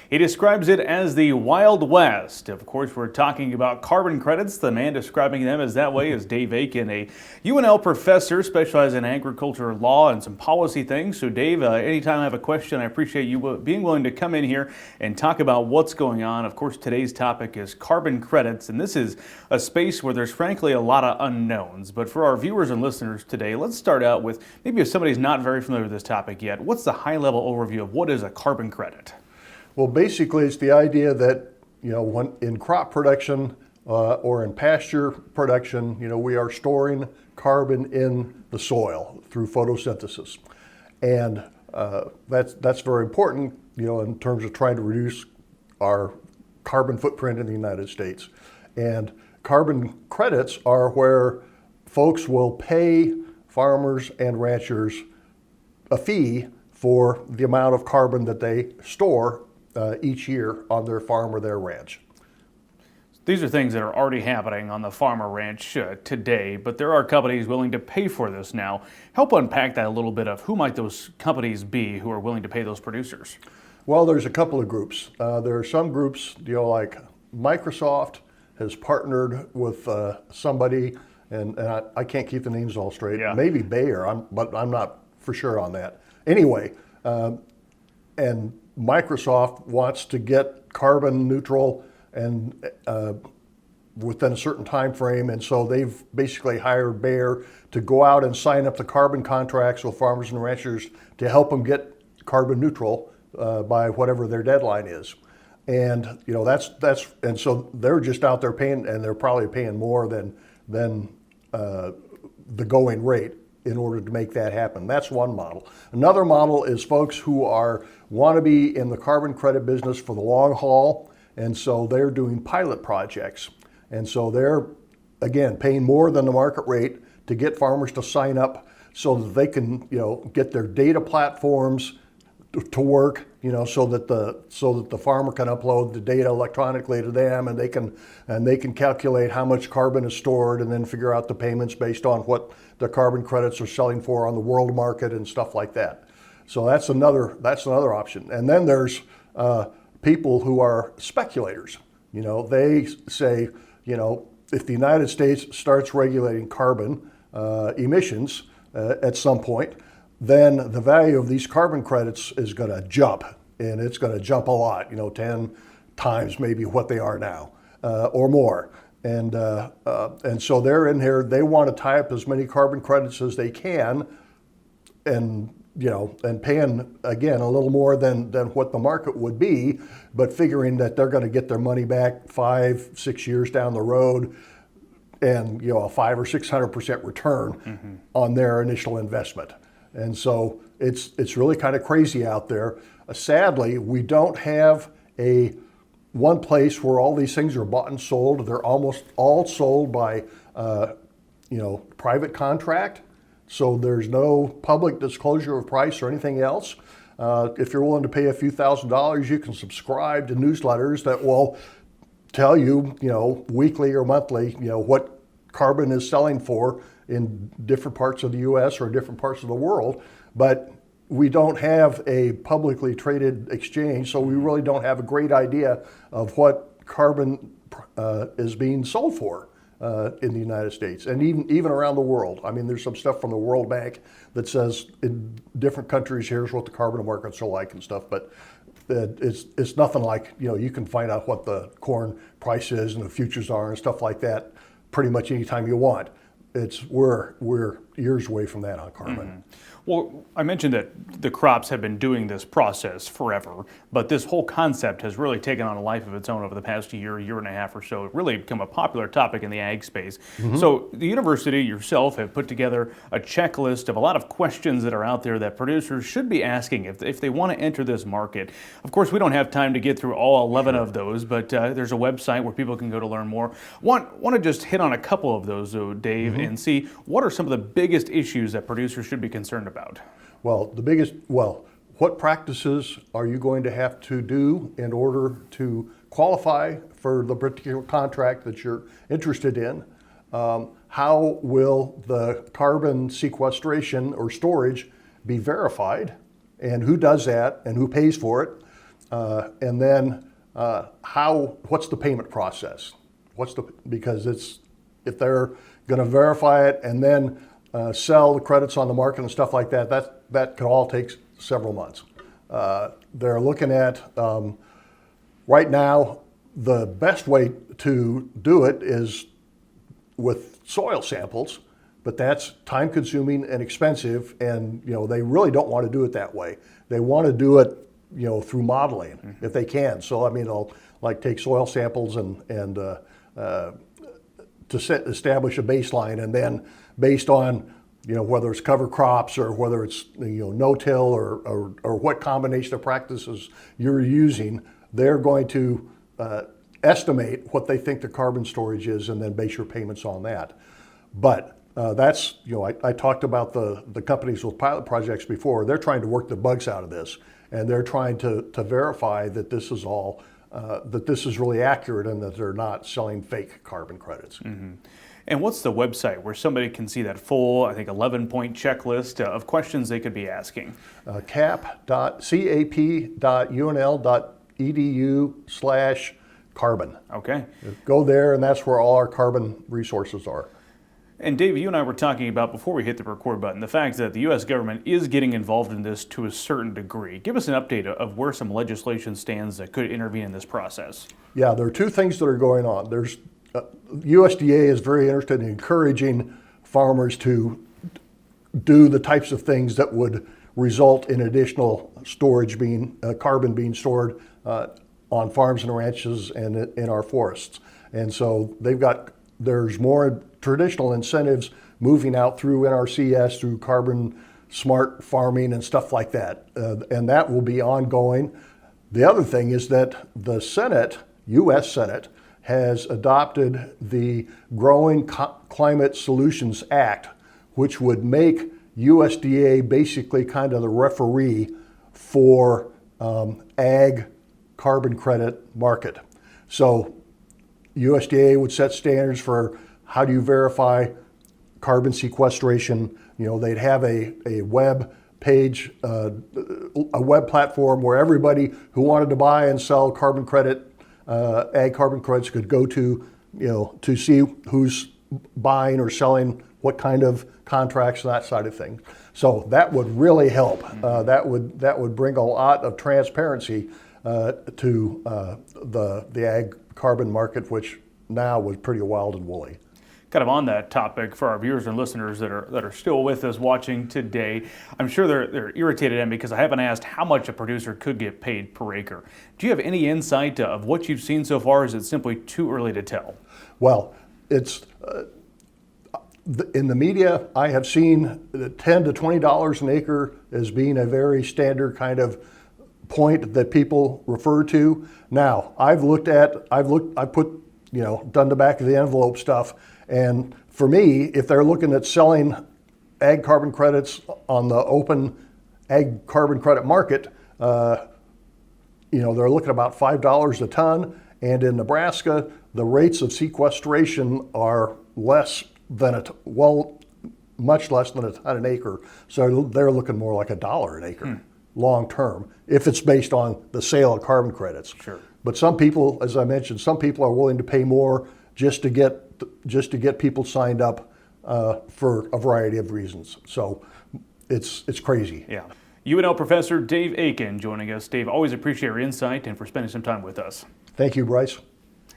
He describes it as the Wild West. Of course, we're talking about carbon credits. The man describing them as that way is Dave Aiken, a UNL professor specializing in agriculture law and some policy things. So Dave, anytime I have a question, I appreciate you being willing to come in here and talk about what's going on. Of course, today's topic is carbon credits, and this is a space where there's frankly a lot of unknowns. But for our viewers and listeners today, let's start out with maybe if somebody's not very familiar with this topic yet, what's the high-level overview of what is a carbon credit? Well, basically, it's the idea that, when in crop production or in pasture production, we are storing carbon in the soil through photosynthesis. And that's very important, in terms of trying to reduce our carbon footprint in the United States. And carbon credits are where folks will pay farmers and ranchers a fee for the amount of carbon that they store each year on their farm or their ranch. These are things that are already happening on the farm or ranch today, but there are companies willing to pay for this now. Help unpack that a little bit of who might those companies be who are willing to pay those producers? Well, there's a couple of groups. There are some groups, like Microsoft has partnered with somebody, and I can't keep the names all straight. Yeah. Maybe Bayer, but I'm not for sure on that. Anyway, and Microsoft wants to get carbon neutral and within a certain time frame, and so they've basically hired Bayer to go out and sign up the carbon contracts with farmers and ranchers to help them get carbon neutral by whatever their deadline is. And that's and so they're just out there paying, and they're probably paying more than the going rate in order to make that happen. That's one model. Another model is folks who want to be in the carbon credit business for the long haul, and so they're doing pilot projects. And so they're, again, paying more than the market rate to get farmers to sign up so that they can, get their data platforms to work, so that the farmer can upload the data electronically to them, and they can calculate how much carbon is stored, and then figure out the payments based on what the carbon credits are selling for on the world market and stuff like that. So that's another option. And then there's people who are speculators. They say, if the United States starts regulating carbon emissions at some point, then the value of these carbon credits is going to jump, and it's going to jump a lot, 10 times maybe what they are now, or more. And so they're in here, they want to tie up as many carbon credits as they can, and paying, again, a little more than what the market would be, but figuring that they're going to get their money back 5-6 years down the road, and a 500 or 600% return on their initial investment. And so it's really kind of crazy out there. Sadly, we don't have one place where all these things are bought and sold. They're almost all sold by private contract. So there's no public disclosure of price or anything else. If you're willing to pay a few $1,000s, you can subscribe to newsletters that will tell you, weekly or monthly, what carbon is selling for in different parts of the U.S. or different parts of the world. But we don't have a publicly traded exchange, so we really don't have a great idea of what carbon is being sold for in the United States, and even around the world. I mean, there's some stuff from the World Bank that says in different countries, here's what the carbon markets are like and stuff, but it's nothing like, you can find out what the corn price is and the futures are and stuff like that pretty much anytime you want. We're years away from that on carbon. Well, I mentioned that the crops have been doing this process forever, but this whole concept has really taken on a life of its own over the past year and a half or so. It really become a popular topic in the ag space. So the university yourself have put together a checklist of a lot of questions that are out there that producers should be asking if they want to enter this market. Of course, we don't have time to get through all 11 of those, but there's a website where people can go to learn more. Want to just hit on a couple of those, though, Dave, and see what are some of the biggest issues that producers should be concerned about. Well, what practices are you going to have to do in order to qualify for the particular contract that you're interested in? How will the carbon sequestration or storage be verified, and who does that and who pays for it? and then what's the payment process? Because if they're going to verify it and then sell the credits on the market and stuff like that, that could all take several months. They're looking at, right now, the best way to do it is with soil samples, but that's time consuming and expensive, and they really don't want to do it that way. They want to do it through modeling if they can. So I mean, they'll like take soil samples and establish a baseline, and then based on whether it's cover crops or whether it's no-till or what combination of practices you're using, they're going to estimate what they think the carbon storage is and then base your payments on that. But that's, I talked about the companies with pilot projects before. They're trying to work the bugs out of this, and they're trying to verify that this is all, that this is really accurate and that they're not selling fake carbon credits. Mm-hmm. And what's the website where somebody can see that full, I think, 11-point checklist of questions they could be asking? cap.unl.edu/carbon. Okay. Go there, and that's where all our carbon resources are. And Dave, you and I were talking about, before we hit the record button, the fact that the U.S. government is getting involved in this to a certain degree. Give us an update of where some legislation stands that could intervene in this process. Yeah, there are two things that are going on. There's USDA is very interested in encouraging farmers to do the types of things that would result in additional storage carbon being stored on farms and ranches and in our forests. And so there's more traditional incentives moving out through NRCS, through carbon smart farming and stuff like that. And that will be ongoing. The other thing is that the Senate, U.S. Senate, has adopted the Growing Climate Solutions Act, which would make USDA basically kind of the referee for ag carbon credit market. So USDA would set standards for how do you verify carbon sequestration. They'd have a web page, a web platform where everybody who wanted to buy and sell carbon credit, ag carbon credits could go to, to see who's buying or selling, what kind of contracts, that side of things. So that would really help. That would bring a lot of transparency to the ag carbon market, which now was pretty wild and woolly. Kind of on that topic, for our viewers and listeners that are still with us watching today, I'm sure they're irritated at me because I haven't asked how much a producer could get paid per acre. Do you have any insight of what you've seen so far, or is it simply too early to tell? Well, it's in the media, I have seen $10 to $20 an acre as being a very standard kind of point that people refer to. Now, I've put, done the back of the envelope stuff. And for me, if they're looking at selling ag carbon credits on the open ag carbon credit market, they're looking at about $5 a ton. And in Nebraska, the rates of sequestration are much less than a ton an acre. So they're looking more like $1 an acre long term, if it's based on the sale of carbon credits. Sure. But some people, as I mentioned, some people are willing to pay more just to get people signed up for a variety of reasons. So it's crazy. Yeah. UNL Professor Dave Aiken joining us. Dave, always appreciate your insight and for spending some time with us. Thank you, Bryce.